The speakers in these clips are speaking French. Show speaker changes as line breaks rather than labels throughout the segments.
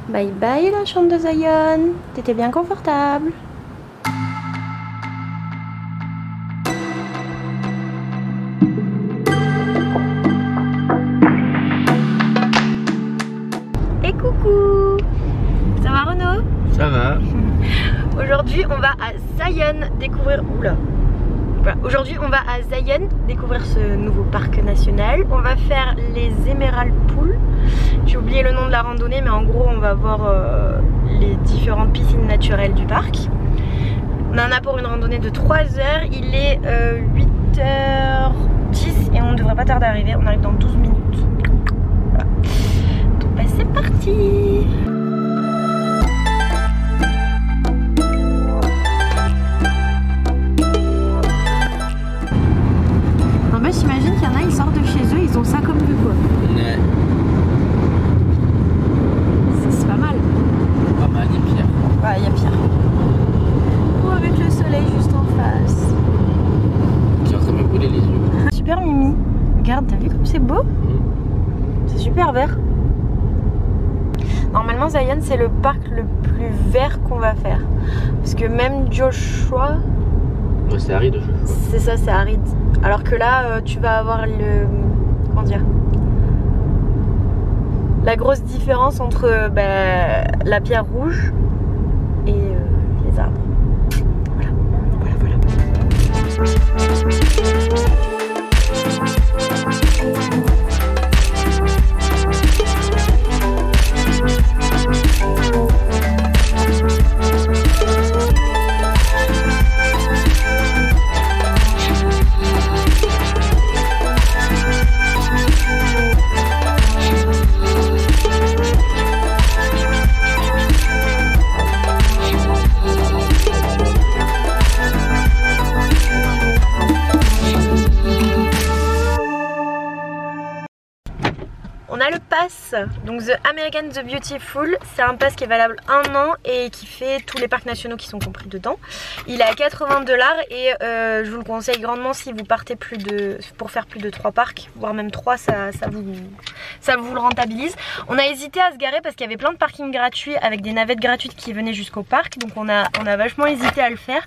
Bye bye la chambre de Zion. T'étais bien confortable. Et coucou. Ça va Renaud?
Ça va.
Aujourd'hui on va à Zion découvrir... Oula. Voilà. Aujourd'hui on va à Zion découvrir ce nouveau parc national. On va faire les Emerald Pools. J'ai oublié le nom de la randonnée, mais en gros on va voir les différentes piscines naturelles du parc. On en a pour une randonnée de 3 heures. Il est 8h10 et on ne devrait pas tarder à arriver. On arrive dans 12 minutes. Voilà. Donc bah, c'est parti. En fait j'imagine qu'il y en a, ils sortent de chez eux, ils ont ça comme vue quoi.
Ouais.
C'est pas mal.
Pas mal, il y a pire.
Ouais, il y a pire. Ou avec le soleil juste en face.
Qui est en train de me brûler les yeux.
Super Mimi. Regarde, t'as vu comme c'est beau? C'est super vert. Normalement Zion c'est le parc le plus vert qu'on va faire. Parce que même Joshua...
Ouais, c'est aride.
C'est ça, c'est aride. Alors que là tu vas avoir le... Comment dire? La grosse différence entre la pierre rouge et les arbres. Voilà, voilà, voilà. On a le pass, donc The American The Beautiful, c'est un pass qui est valable 1 an et qui fait tous les parcs nationaux qui sont compris dedans. Il est à 80 $ et je vous le conseille grandement si vous partez pour faire plus de 3 parcs, voire même 3, ça vous le rentabilise. On a hésité à se garer parce qu'il y avait plein de parkings gratuits avec des navettes gratuites qui venaient jusqu'au parc, donc on a vachement hésité à le faire.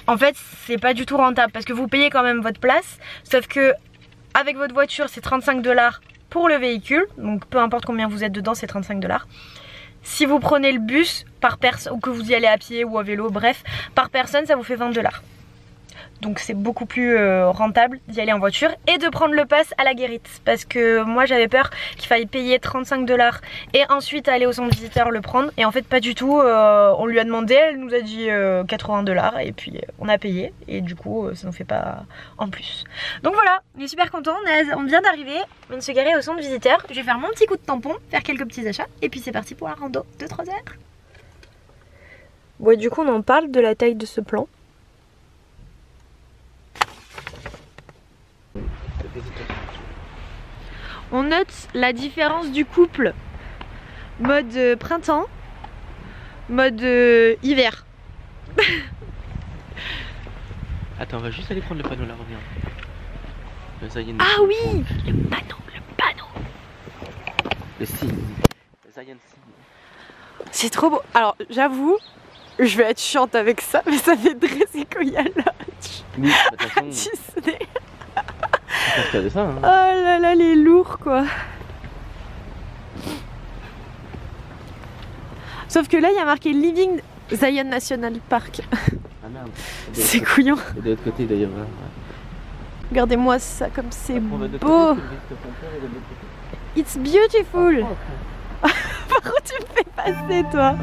En fait c'est pas du tout rentable parce que vous payez quand même votre place, sauf que avec votre voiture c'est 35 $ pour le véhicule, donc peu importe combien vous êtes dedans, c'est 35 $. Si vous prenez le bus par personne, ou que vous y allez à pied ou à vélo, bref, par personne ça vous fait 20 $. Donc c'est beaucoup plus rentable d'y aller en voiture et de prendre le pass à la guérite. Parce que moi j'avais peur qu'il faille payer 35 $ et ensuite aller au centre visiteur le prendre. Et en fait pas du tout, on lui a demandé, elle nous a dit 80 $ et puis on a payé. Et du coup ça nous fait pas en plus. Donc voilà, on est super contents, on vient d'arriver, on vient de se garer au centre visiteur. Je vais faire mon petit coup de tampon, faire quelques petits achats et puis c'est parti pour la rando de 3 heures. Ouais, du coup on en parle de la taille de ce plan. On note la différence du couple. Mode printemps, mode hiver.
Attends, on va juste aller prendre le panneau là, reviens.
Ah oui, le panneau.
Le signe. Le Zion signe.
C'est trop beau. Alors j'avoue, je vais être chiante avec ça, mais ça fait dresser Koyala.
Oui, de toute façon.
Disney.
De ça, hein.
Oh là là, les lourds quoi. Sauf que là il y a marqué Living Zion National Park.
Ah merde.
C'est couillon.
Et de l'autre côté d'ailleurs.
Regardez-moi ça comme c'est beau. It's beautiful. Par où tu me fais passer toi?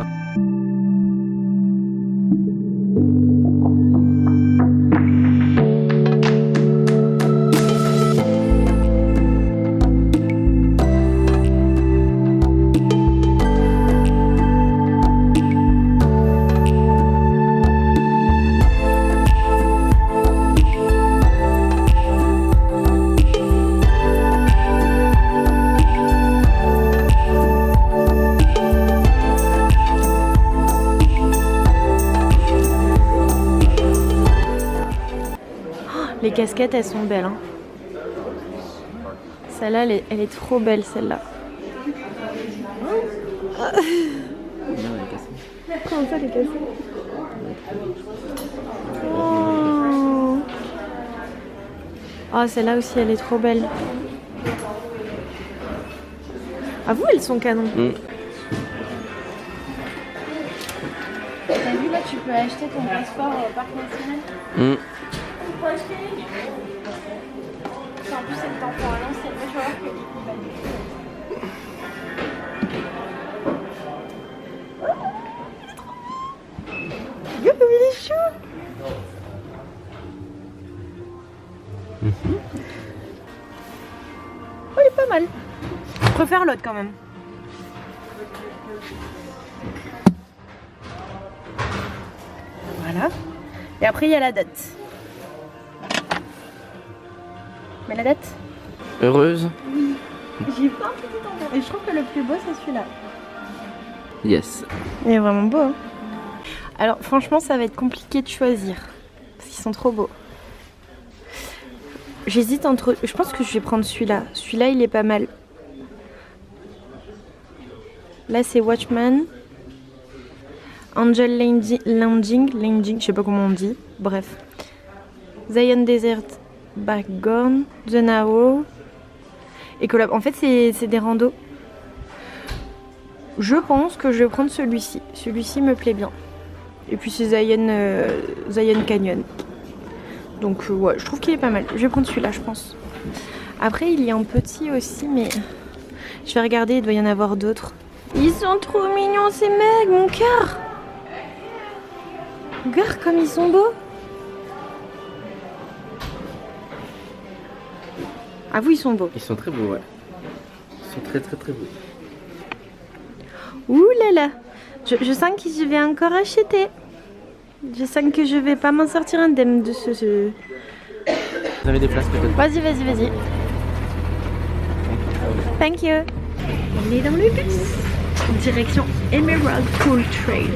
Les casquettes elles sont belles hein. Celle-là elle est trop belle celle-là.
Non, elle est cassée.
Comment ça, elle est cassée? Oh, oh celle-là aussi, elle est trop belle. Ah vous, elles sont canons. T'as vu là, tu peux acheter ton passeport au parc national. En plus, c'est le temps à l'ancienne. Moi, je vais voir que regarde comme il est chou. Oh, il est pas mal. Je préfère l'autre quand même. Voilà. Et après, il y a la date. Mais la date?
Heureuse?
Oui. J'ai pas un petit enfant. Et je trouve que le plus beau, c'est celui-là.
Yes.
Il est vraiment beau. Hein. Alors, franchement, ça va être compliqué de choisir. Parce qu'ils sont trop beaux. J'hésite entre... Je pense que je vais prendre celui-là. Celui-là, il est pas mal. Là, c'est Watchman. Angel Landing, je sais pas comment on dit. Bref. Zion Desert Background, The Narrow. Et collab. En fait, c'est des randos. Je pense que je vais prendre celui-ci. Celui-ci me plaît bien. Et puis c'est Zion Canyon. Donc ouais, je trouve qu'il est pas mal. Je vais prendre celui-là, je pense. Après, il y a un petit aussi, mais je vais regarder, il doit y en avoir d'autres. Ils sont trop mignons ces mecs, mon cœur. Regarde comme ils sont beaux. Ah vous, ils sont beaux.
Ils sont très beaux, ouais. Ils sont très beaux.
Ouh là là. Je sens que je vais encore acheter. Je sens que je vais pas m'en sortir indemne de ce...
Vous avez des places peut-être?
Vas-y. Thank you. On est dans le bus. Direction Emerald Coal Trail.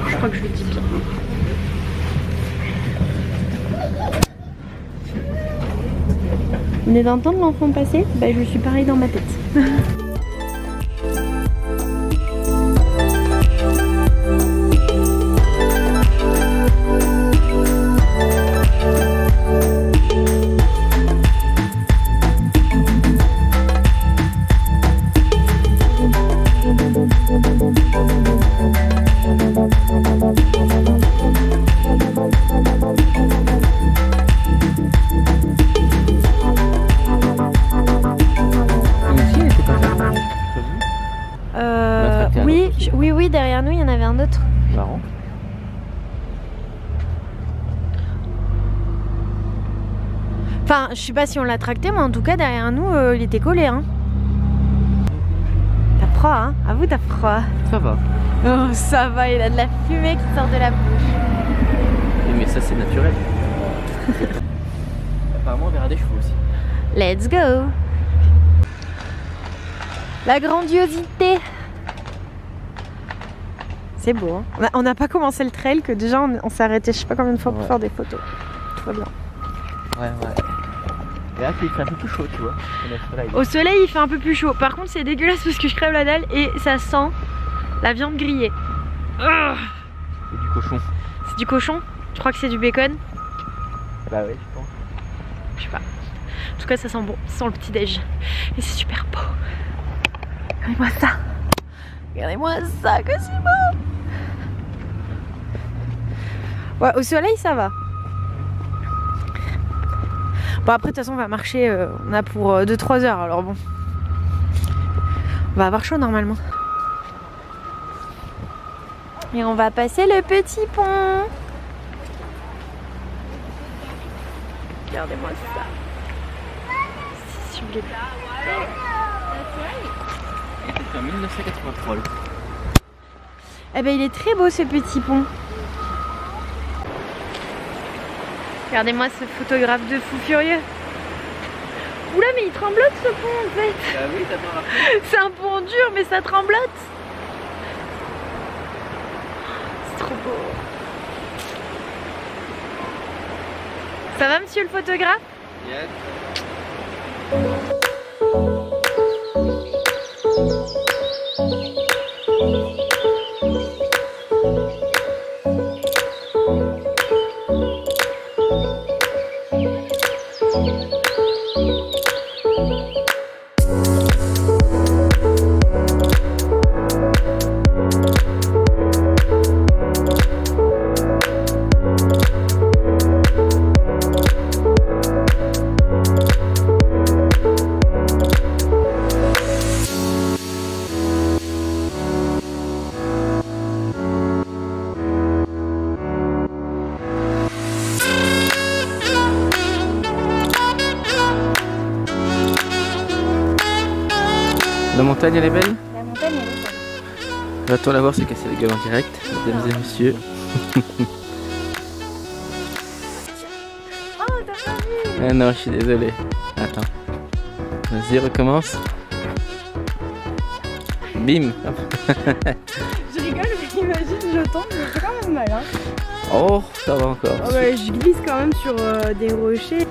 Je crois que je le dis bien. Vous venez d'entendre l'enfant passer? Bah je suis pareil dans ma tête. Oui, derrière nous, il y en avait un autre.
Marrant.
Enfin, je sais pas si on l'a tracté, mais en tout cas, derrière nous, il était collé. Hein. T'as froid, hein? À vous, t'as froid.
Ça va.
Oh, ça va, il a de la fumée qui sort de la bouche.
Oui, mais ça, c'est naturel. Apparemment, on verra des chevaux aussi.
Let's go! La grandiosité! C'est beau, hein. On n'a pas commencé le trail que déjà on s'est arrêté je sais pas combien de fois pour faire des photos. Tout va bien.
Ouais. Et là, il fait un peu plus chaud, tu vois.
Au soleil, il fait un peu plus chaud. Par contre, c'est dégueulasse parce que je crève la dalle et ça sent la viande grillée.
C'est du cochon.
C'est du cochon? Je crois que c'est du bacon.
Bah oui, je pense.
Je sais pas. En tout cas, ça sent bon. Ça sent le petit déj. Et c'est super beau. Regardez-moi ça. Regardez-moi ça, que c'est beau. Ouais, au soleil, ça va. Bon, après, de toute façon, on va marcher. On a pour 2-3 heures, alors bon. On va avoir chaud normalement. Et on va passer le petit pont. Regardez-moi ça. C'est sublime.
C'est en 1983.
Eh ben, il est très beau ce petit pont. Regardez-moi ce photographe de fou furieux. Oula, mais il tremblote ce pont en fait.
Ah oui, t'attends après.
C'est un pont dur, mais ça tremblote. C'est trop beau. Ça va, monsieur le photographe?
Yes. montagne elle est belle?
La montagne elle est belle.
Va-t-on la voir se casser la gueule en direct, mesdames et messieurs?
Oh t'as pas vu?
Ah non, je suis désolé. Attends. Vas-y, recommence. Bim.
Je rigole mais imagine je tombe, mais c'est quand même mal hein.
Oh, ça va encore.
Oh ouais, je glisse quand même sur des rochers.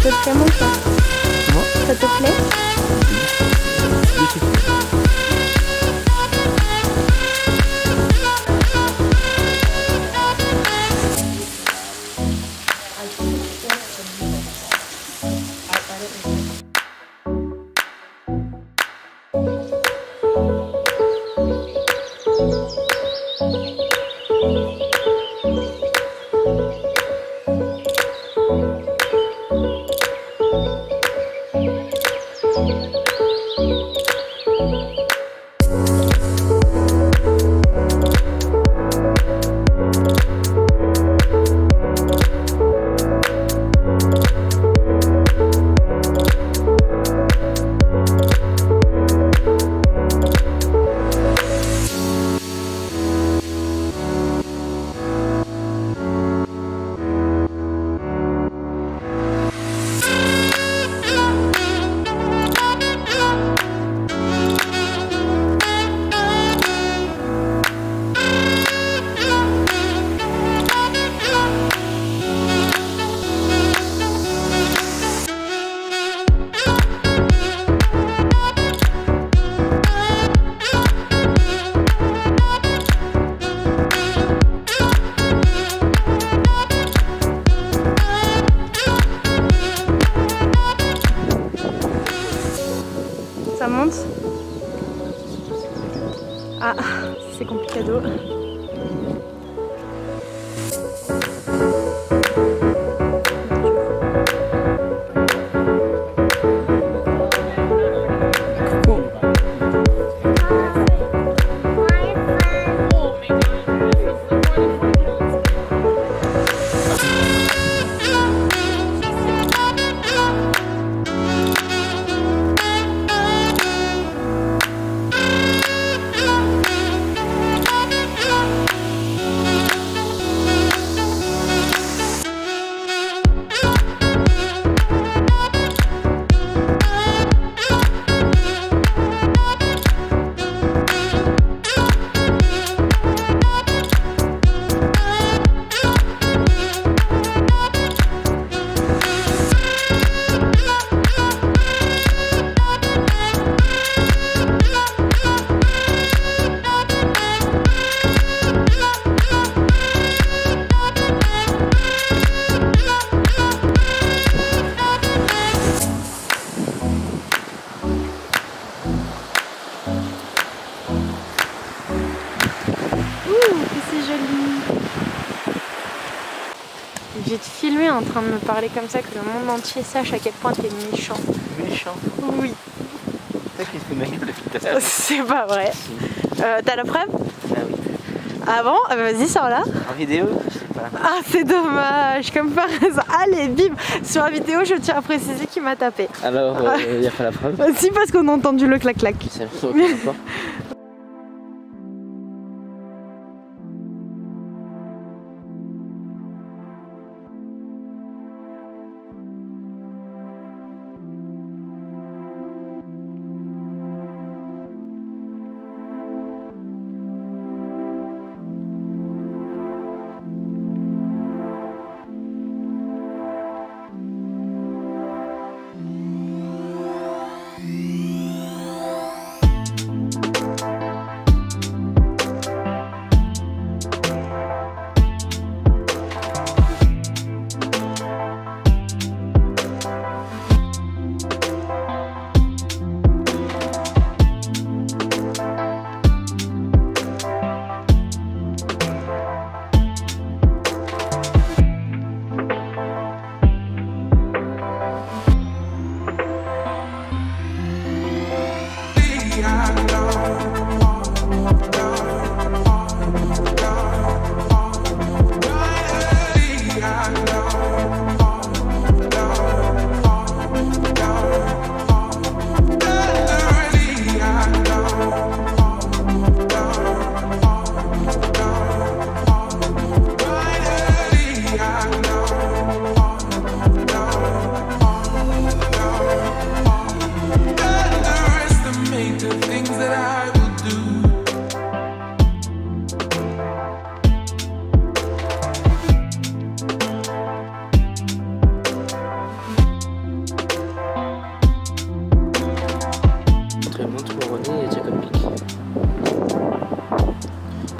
Ça te plaît mon chat?
Comment?
Ça te plaît? Ça monte? Ah, c'est complicado. Je vais te filmer en train de me parler comme ça, que le monde entier sache à quel point t'es méchant.
Méchant.
Oui.
C'est ça qui se met depuis tout à l'heure.
C'est pas vrai. T'as la preuve?
Ah oui.
Ah bon? Vas-y, sors là.
En vidéo, je sais pas.
Ah, c'est dommage, comme par hasard. Allez, bim! Sur la vidéo, je tiens à préciser qu'il m'a tapé.
Alors, y a pas la preuve?
Si, parce qu'on a entendu le clac-clac.
Ça me aucun rapport.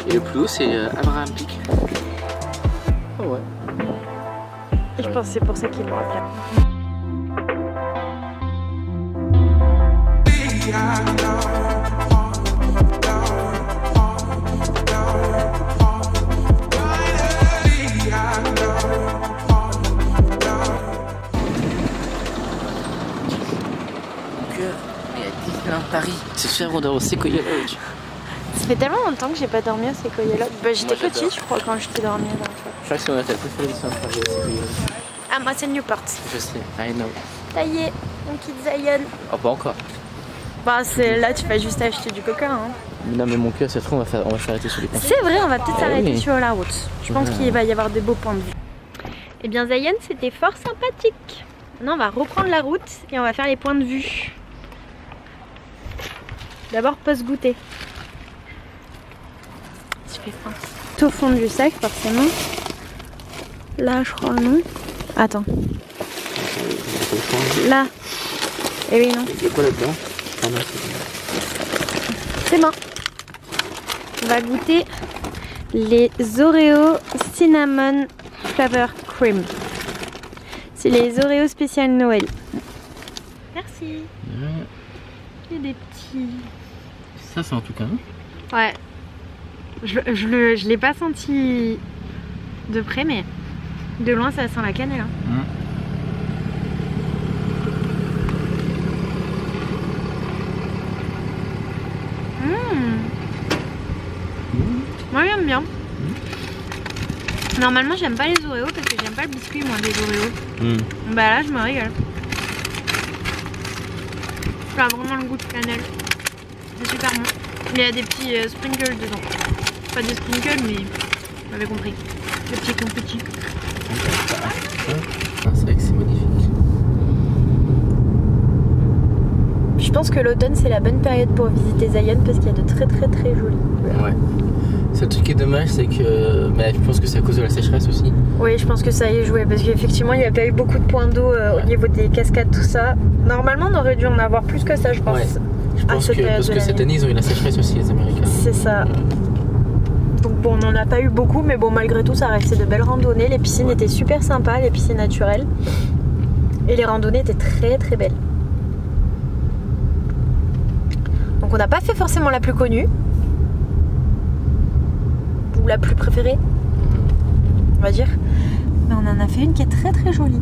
Et le plus haut c'est Abraham Peak. Oh ouais.
Et je pense que c'est pour ça qu'il l'ont appelé.
Paris, ce soir on dort au Sequoia Lodge.
Ça fait tellement longtemps que j'ai pas dormi au Sequoia Lodge. Bah, j'étais petite, je crois, quand j'étais dormi.
Je crois que c'est mon hôtel préféré ici en Paris, au Sequoia Lodge.
Ah, moi c'est Newport.
Je sais, I know.
Ça y est, on quitte Zion.
Oh, pas encore.
Bah, là, tu vas juste acheter du coca. Hein.
Non, mais mon cœur, ça se trouve, on va s'arrêter sur les ponts.
C'est vrai, on va peut-être s'arrêter
oui.
sur la route. Je pense qu'il va y avoir de beaux points de vue. Eh bien, Zion, c'était fort sympathique. Maintenant, on va reprendre la route et on va faire les points de vue. D'abord, post-goûter. Je fais faim. Tout au fond du sac, forcément. Là, je crois, non? Attends. Là. Eh oui, non.
C'est quoi là-dedans? Ah non,
c'est bon. On va goûter les Oreo Cinnamon Flavor Cream. C'est les Oreos spécial Noël. Merci. Il y a des petits...
Ça, c'est en tout cas.
Ouais. Je l'ai pas senti de près, mais de loin, ça sent la cannelle. Hein. Moi j'aime bien. Normalement j'aime pas les Oreos parce que j'aime pas le biscuit moi des Oreos. Bah là je me régale. Ça a vraiment le goût de cannelle. C'est super bon. Il y a des petits sprinkles dedans. Pas des sprinkles mais vous avez compris. Des petits confettis.
C'est vrai que c'est magnifique.
Je pense que l'automne c'est la bonne période pour visiter Zion parce qu'il y a de très jolis.
Ouais. Le truc qui est dommage, c'est que je pense que c'est à cause de la sécheresse aussi.
Oui, je pense que ça y est joué parce qu'effectivement il n'y a pas eu beaucoup de points d'eau au niveau des cascades, tout ça. Normalement on aurait dû en avoir plus que ça, je pense.
Ouais. Je pense que parce que cette année ils ont eu la sécheresse aussi, les Américains.
C'est ça. Donc bon, on n'en a pas eu beaucoup, mais bon, malgré tout ça restait de belles randonnées. Les piscines étaient super sympas, les piscines naturelles. Et les randonnées étaient très belles. Donc on n'a pas fait forcément la plus connue. Ou la plus préférée, on va dire. Mais on en a fait une qui est très jolie.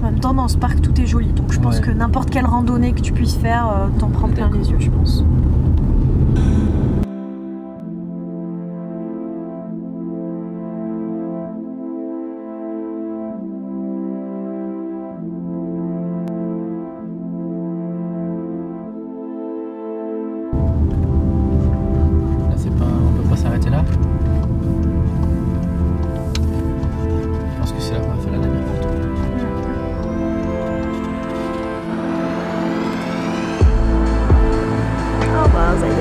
En même temps, dans ce parc, tout est joli. Donc je pense que n'importe quelle randonnée que tu puisses faire, t'en prends plein les yeux, je pense.
S'arrêter là. Je pense que c'est là qu'on va faire la dernière photo.
Oh bah ça y est.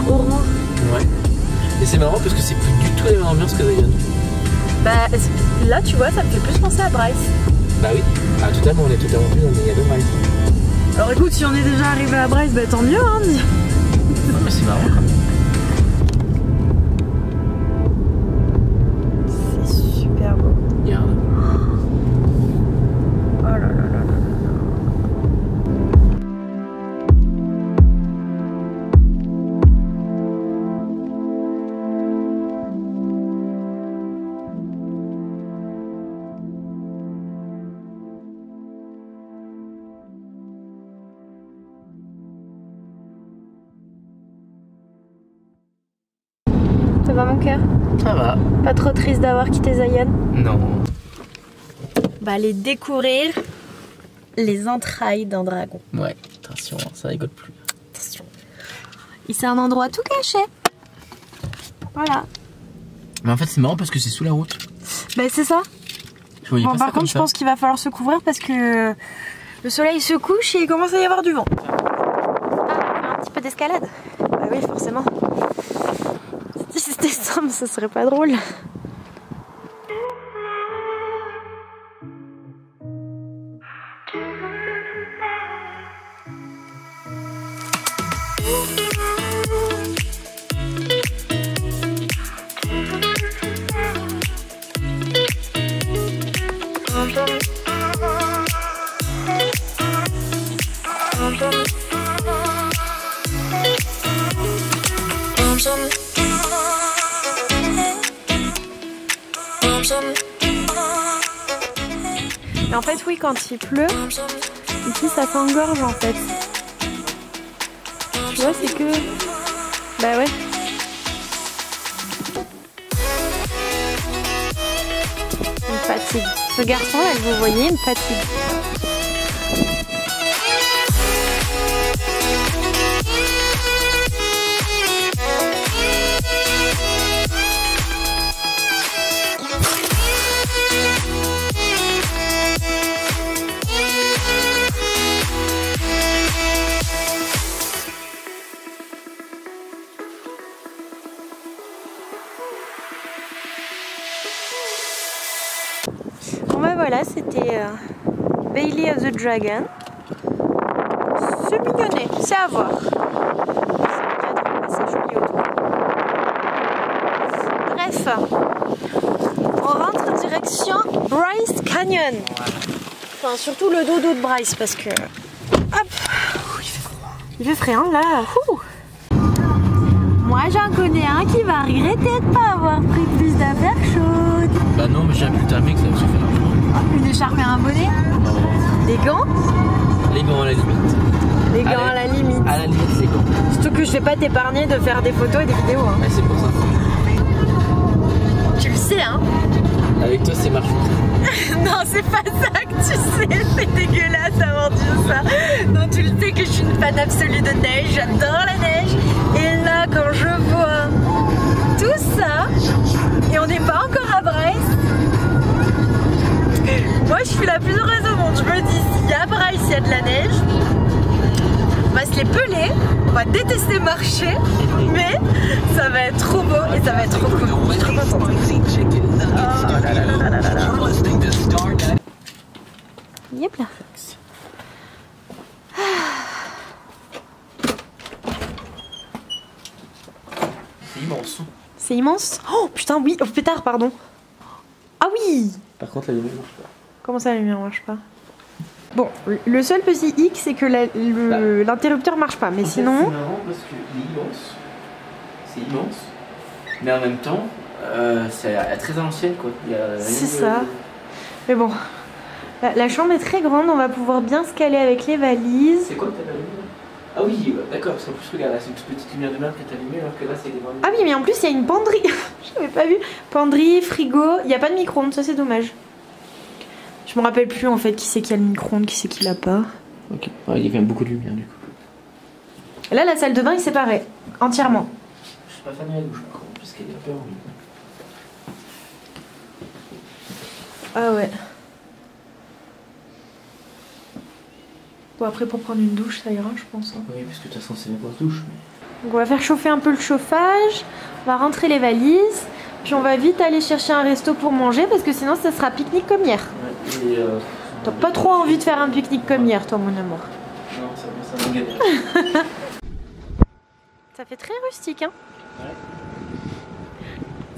Orange.
Ouais. Et c'est marrant parce que c'est plus du tout la même ambiance que Zion.
Bah là tu vois ça me fait plus penser à Bryce.
Bah oui. Ah totalement, on est totalement plus dans le délire de Bryce.
Alors écoute, si on est déjà arrivé à Bryce, bah tant mieux hein.
Non mais c'est marrant quand même.
mon cœur?
Ça va.
Pas trop triste d'avoir quitté Zion?
Non.
On va aller découvrir les entrailles d'un dragon.
Ouais, attention, ça rigole plus.
Attention. Et c'est un endroit tout caché. Voilà.
Mais en fait c'est marrant parce que c'est sous la route.
Bah c'est ça.
Bon,
Par contre je pense qu'il va falloir se couvrir parce que le soleil se couche et il commence à y avoir du vent. Ah, un petit peu d'escalade. Bah oui forcément. Si c'était simple ça serait pas drôle. Et en fait oui quand il pleut, ici ça s'engorge en fait. Tu vois c'est que... Bah ouais. Une fatigue. Ce garçon là que vous voyez, une fatigue. Bon bah voilà, c'était Bailey of the Dragon. C'est mignonné, c'est à voir. C'est joli autour. Bref, on rentre en direction Bryce Canyon. Enfin surtout le dodo de Bryce parce que... Hop, il fait froid. Il fait frais hein, là. Ouh. Moi j'en connais un qui va regretter de pas avoir pris plus d'affaires chaudes.
Bah non mais j'ai un putain de mec ça va se faire largement.
Une écharpe et un bonnet. Des gants.
Les gants à la limite.
Les gants à la limite.
À la limite c'est gants.
Surtout que je vais pas t'épargner de faire des photos et des vidéos hein.
Ouais, c'est pour ça.
Tu le sais hein.
Avec toi c'est marchand.
Non c'est pas ça que tu sais. C'est dégueulasse avoir dit ça. Non tu le sais que je suis une fan absolue de neige. J'adore la neige. Et là quand je vois tout ça et on n'est pas encore à Bryce, moi je suis la plus heureuse au monde. Je me dis s'il y a Bryce, il y a de la neige, on va se les peler, on va détester marcher, mais ça va être trop beau et ça va être trop cool. Je suis trop contente. Oh là là là là là là. Yep là.
C'est immense.
C'est immense. Oh putain oui, oh pétard pardon. Ah oui.
Par contre la lumière marche pas.
Comment ça la lumière marche pas? Bon, le seul petit hic c'est que l'interrupteur marche pas, mais sinon...
C'est marrant parce que c'est immense, mais en même temps c'est très à l'ancienne quoi.
C'est ça. Mais bon, la chambre est très grande, on va pouvoir bien se caler avec les valises.
C'est quoi que t'as allumé? Ah oui, d'accord, parce qu'en plus regarde, là c'est une toute petite lumière de merde que t'as allumée alors que là c'est des grandes...
Ah oui, mais en plus il y a une penderie. J'avais pas vu. Penderie, frigo, il n'y a pas de micro-ondes, ça c'est dommage. Je me rappelle plus en fait qui c'est qui a le micro-ondes, qui c'est qui l'a pas.
Ok, ouais, il y a quand même beaucoup de lumière du coup.
Là la salle de bain est séparée, entièrement.
Je suis pas fan de la douche par contre, parce qu'elle est un peu horrible.
Ah ouais. Bon après pour prendre une douche ça ira je pense. Hein.
Oui parce que de toute façon c'est même pas douche. Mais...
Donc on va faire chauffer un peu le chauffage, on va rentrer les valises, puis on va vite aller chercher un resto pour manger parce que sinon ça sera pique-nique comme hier.
Ouais,
t'as pas trop envie de faire un pique-nique comme hier toi mon amour.
Non ça me galère.
Ça fait très rustique hein.
Ouais.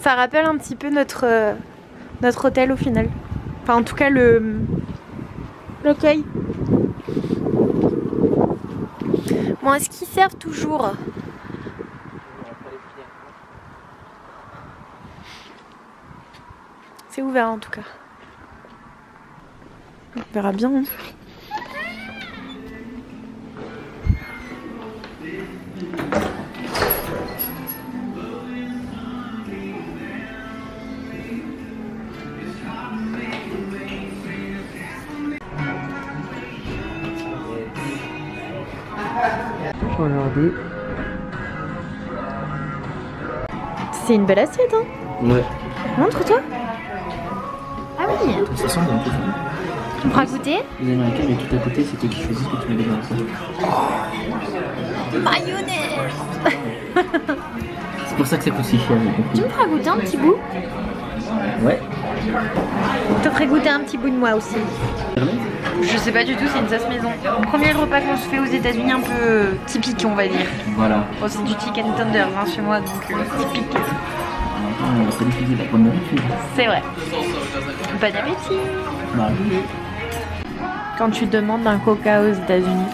Ça rappelle un petit peu notre hôtel au final. Enfin en tout cas l'accueil. Bon, est-ce qu'ils servent toujours? C'est ouvert en tout cas. On verra bien. Hein.
aujourd'hui.
C'est une belle assiette, hein?
Ouais.
Montre-toi. Ah oui.
Ça sent bon, tout ça.
On pourra goûter?
Les Américains, mais tout à côté, c'est toi qui choisis ce que tu mets dedans.
Mayonnaise.
C'est pour ça que ça coûte si cher, j'ai compris.
Tu me feras goûter un petit bout?
Ouais.
Je te ferai goûter un petit bout de moi aussi. Je sais pas du tout, c'est une sauce maison. Premier repas qu'on se fait aux États-Unis, un peu typique, on va dire.
Voilà.
Bon, c'est du chicken tenders hein, chez moi, donc typique.
On va pas diffuser la bonne nourriture.
C'est vrai. Bon appétit.
Bah oui.
Quand tu demandes un coca aux États-Unis,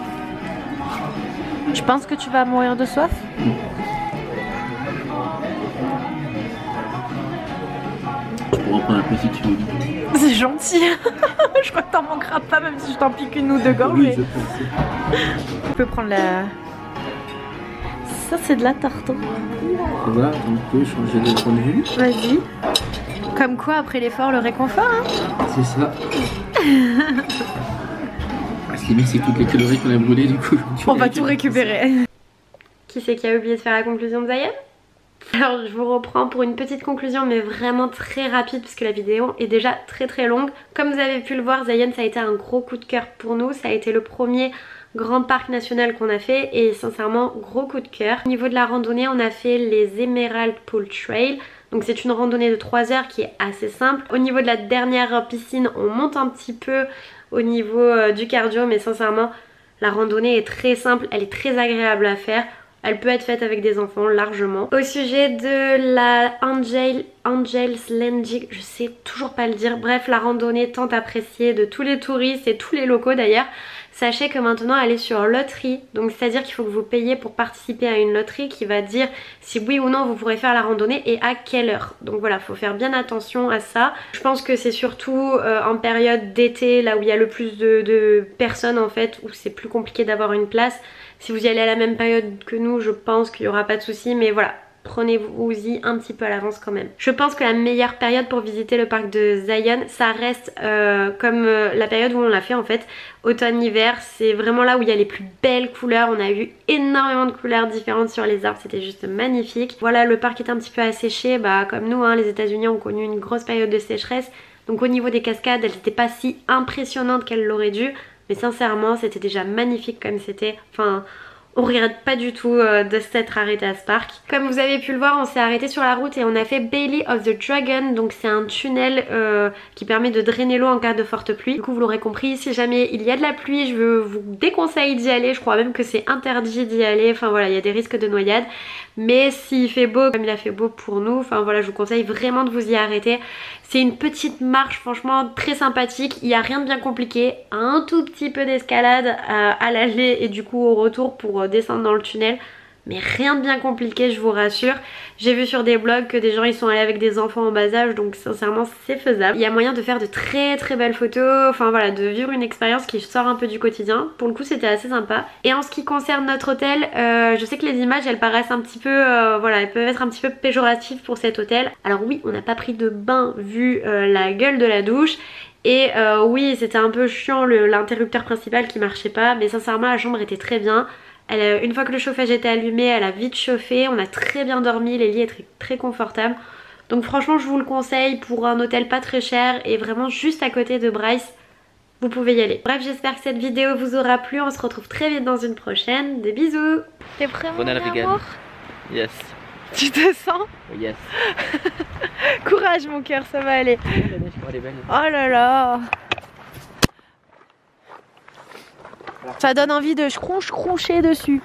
tu penses que tu vas mourir de soif?
Tu pourras prendre un peu si tu veux.
C'est gentil. Je crois que t'en manqueras pas, même si je t'en pique une ou deux gorges.
Oui, je pense.
Tu peux prendre la... Ça, c'est de la tarte.
Voilà, on peut changer de point de vue.
Vas-y. Comme quoi, après l'effort, le réconfort, hein.
C'est ça. Ce qui est bien, c'est toutes les calories qu'on a brûlées, du coup.
On va tout récupérer. Qui c'est qui a oublié de faire la conclusion de Zayan? Alors je vous reprends pour une petite conclusion mais vraiment très rapide puisque la vidéo est déjà très longue. Comme vous avez pu le voir, Zayan, ça a été un gros coup de cœur pour nous. Ça a été le premier grand parc national qu'on a fait et sincèrement gros coup de cœur. Au niveau de la randonnée, on a fait les Emerald Pool Trail. Donc c'est une randonnée de 3 heures qui est assez simple. Au niveau de la dernière piscine, on monte un petit peu au niveau du cardio mais sincèrement la randonnée est très simple, elle est très agréable à faire. Elle peut être faite avec des enfants largement. Au sujet de la Angel's Landing, je sais toujours pas le dire. Bref, la randonnée tant appréciée de tous les touristes et tous les locaux d'ailleurs. Sachez que maintenant elle est sur loterie. Donc c'est à dire qu'il faut que vous payiez pour participer à une loterie qui va dire si oui ou non vous pourrez faire la randonnée et à quelle heure. Donc voilà, faut faire bien attention à ça. Je pense que c'est surtout en période d'été, là où il y a le plus de personnes en fait, où c'est plus compliqué d'avoir une place. Si vous y allez à la même période que nous, je pense qu'il n'y aura pas de souci, mais voilà, prenez-vous-y un petit peu à l'avance quand même. Je pense que la meilleure période pour visiter le parc de Zion, ça reste comme la période où on l'a fait en fait, automne-hiver. C'est vraiment là où il y a les plus belles couleurs. On a eu énormément de couleurs différentes sur les arbres, c'était juste magnifique. Voilà, le parc est un petit peu asséché, bah comme nous, hein, les États-Unis ont connu une grosse période de sécheresse. Donc au niveau des cascades, elles n'étaient pas si impressionnantes qu'elles l'auraient dû. Mais sincèrement, c'était déjà magnifique comme c'était. Enfin, on regrette pas du tout de s'être arrêté à ce parc. Comme vous avez pu le voir, on s'est arrêté sur la route et on a fait Bailey of the Dragon. Donc c'est un tunnel qui permet de drainer l'eau en cas de forte pluie. Du coup, vous l'aurez compris, si jamais il y a de la pluie, je vous déconseille d'y aller. Je crois même que c'est interdit d'y aller. Enfin voilà, il y a des risques de noyade. Mais s'il fait beau, comme il a fait beau pour nous, enfin voilà, je vous conseille vraiment de vous y arrêter. C'est une petite marche franchement très sympathique, il n'y a rien de bien compliqué, un tout petit peu d'escalade à l'aller et du coup au retour pour descendre dans le tunnel. Mais rien de bien compliqué, je vous rassure. J'ai vu sur des blogs que des gens ils sont allés avec des enfants en bas âge, donc sincèrement c'est faisable. Il y a moyen de faire de très belles photos, enfin voilà, de vivre une expérience qui sort un peu du quotidien. Pour le coup c'était assez sympa. Et en ce qui concerne notre hôtel, je sais que les images elles paraissent un petit peu, voilà, elles peuvent être un petit peu péjoratives pour cet hôtel. Alors oui, on n'a pas pris de bain vu la gueule de la douche. Et oui, c'était un peu chiant l'interrupteur principal qui marchait pas, mais sincèrement la chambre était très bien. Une fois que le chauffage était allumé, elle a vite chauffé, on a très bien dormi, les lits étaient très confortables. Donc franchement je vous le conseille pour un hôtel pas très cher et vraiment juste à côté de Bryce, vous pouvez y aller. Bref, j'espère que cette vidéo vous aura plu, on se retrouve très vite dans une prochaine, des bisous. T'es prêt mon amour?
Yes.
Tu te sens?
Yes.
Courage mon cœur, ça va aller. Oh là là. Ça donne envie de croncher dessus.